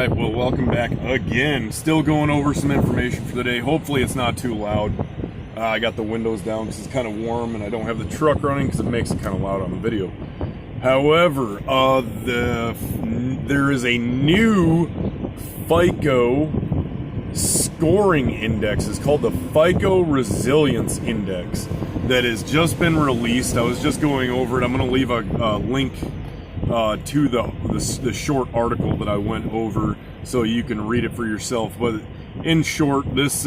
Alright, well, welcome back again. Still going over some information for the day. Hopefully it's not too loud. I got the windows down because it's kind of warm and I don't have the truck running because it makes it kind of loud on the video. However, there is a new FICO scoring index. It's called the FICO Resilience Index that has just been released. I was just going over it. I'm going to leave a link to the short article that I went over so you can read it for yourself. But in short, this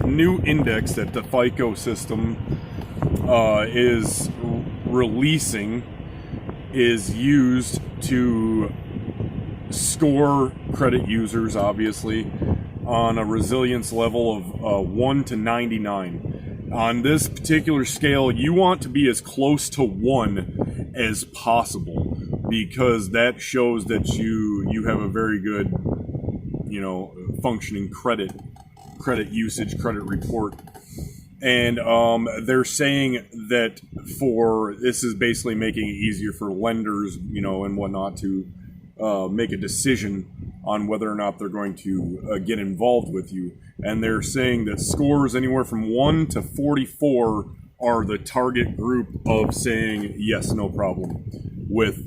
new index that the FICO system is releasing is used to score credit users, obviously, on a resilience level of 1 to 99. On this particular scale, you want to be as close to 1 as possible, because that shows that you have a very good, functioning credit usage, credit report. And they're saying that this is basically making it easier for lenders, and whatnot to make a decision on whether or not they're going to get involved with you. And they're saying that scores anywhere from 1 to 44 are the target group of saying yes, no problem, with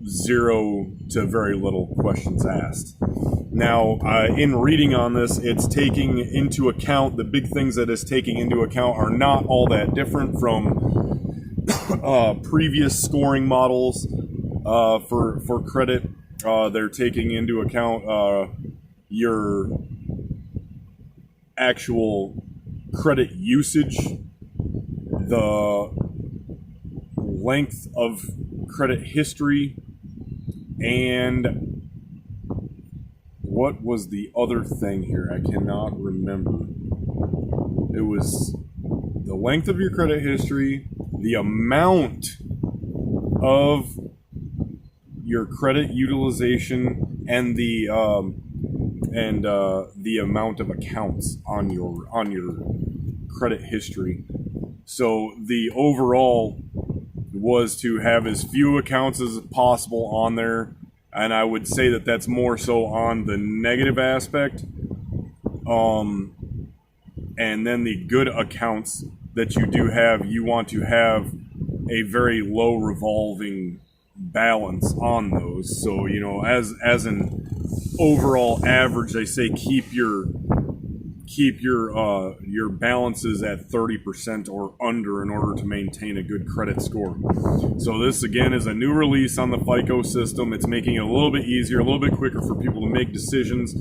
0 to very little questions asked. Now, in reading on this, it's taking into account, the big things that it's taking into account are not all that different from previous scoring models for credit. They're taking into account your actual credit usage, the length of credit history, and what was the other thing here? I cannot remember. It was the length of your credit history, the amount of your credit utilization, and the amount of accounts on your credit history. So the overall was to have as few accounts as possible on there, and I would say that that's more so on the negative aspect. And then the good accounts that you do have, you want to have a very low revolving balance on those. So, as an overall average, they say keep your balances at 30% or under in order to maintain a good credit score. So this again is a new release on the FICO system. It's making it a little bit easier, a little bit quicker for people to make decisions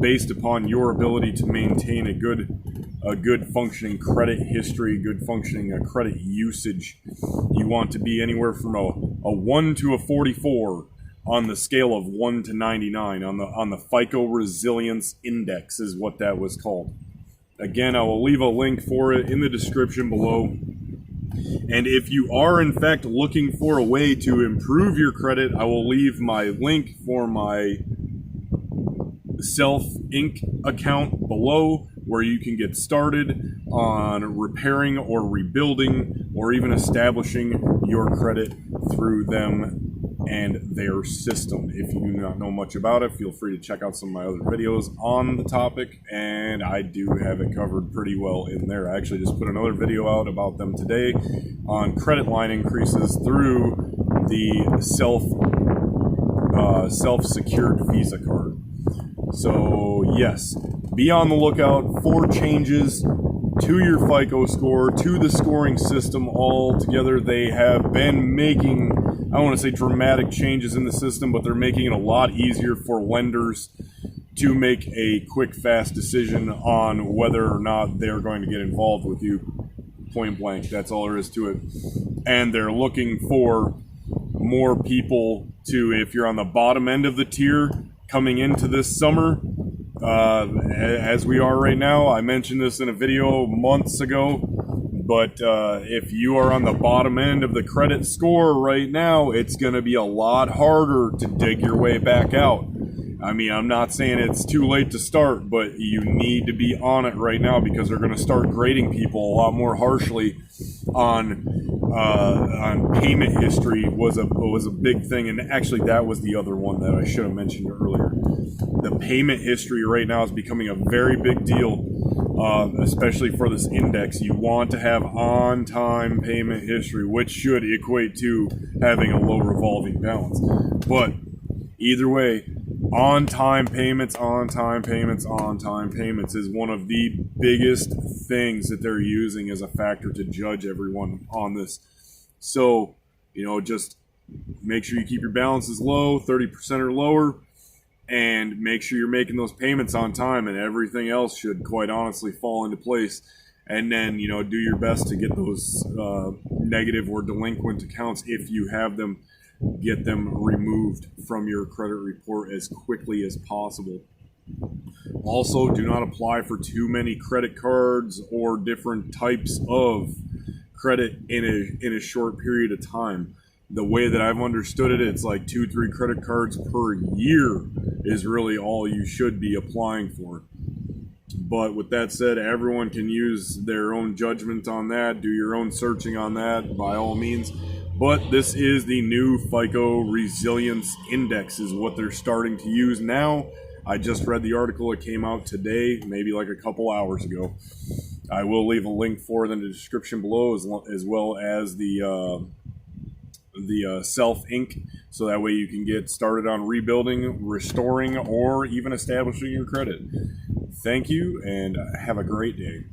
based upon your ability to maintain a good functioning credit history, good functioning credit usage. You want to be anywhere from a 1 to a 44 on the scale of 1 to 99 on the FICO Resilience Index is what that was called. Again, I will leave a link for it in the description below. And if you are in fact looking for a way to improve your credit, I will leave my link for my Self-Inc account below, where you can get started on repairing or rebuilding or even establishing your credit through them and their system. If you do not know much about it, feel free to check out some of my other videos on the topic, and I do have it covered pretty well in there. I actually just put another video out about them today on credit line increases through the self-secured Visa card. So yes, be on the lookout for changes to your FICO score, to the scoring system altogether. They have been making, I don't want to say dramatic changes in the system, but they're making it a lot easier for lenders to make a quick, fast decision on whether or not they're going to get involved with you. Point blank, that's all there is to it. And they're looking for more people to, if you're on the bottom end of the tier coming into this summer, as we are right now. I mentioned this in a video months ago, but if you are on the bottom end of the credit score right now, it's going to be a lot harder to dig your way back out. I mean, I'm not saying it's too late to start, but you need to be on it right now, because they're going to start grading people a lot more harshly on payment history. Was a big thing, and actually that was the other one that I should have mentioned earlier. The Payment history right now is becoming a very big deal, especially for this index. You want to have on-time payment history, which should equate to having a low revolving balance. But either way, on-time payments, on-time payments, on-time payments is one of the biggest things that they're using as a factor to judge everyone on this. So, just make sure you keep your balances low, 30% or lower, and make sure you're making those payments on time, and everything else should quite honestly fall into place. And then, do your best to get those negative or delinquent accounts, if you have them, get them removed from your credit report as quickly as possible. Also, do not apply for too many credit cards or different types of credit in a short period of time. The way that I've understood it, it's like 2-3 credit cards per year is really all you should be applying for. But with that said, everyone can use their own judgment on that. Do your own searching on that by all means. But this is the new FICO Resilience Index is what they're starting to use now. I just read the article. It came out today, maybe like a couple hours ago. I will leave a link for it in the description below, as well as the Self Inc. So that way you can get started on rebuilding, restoring, or even establishing your credit. Thank you, and have a great day.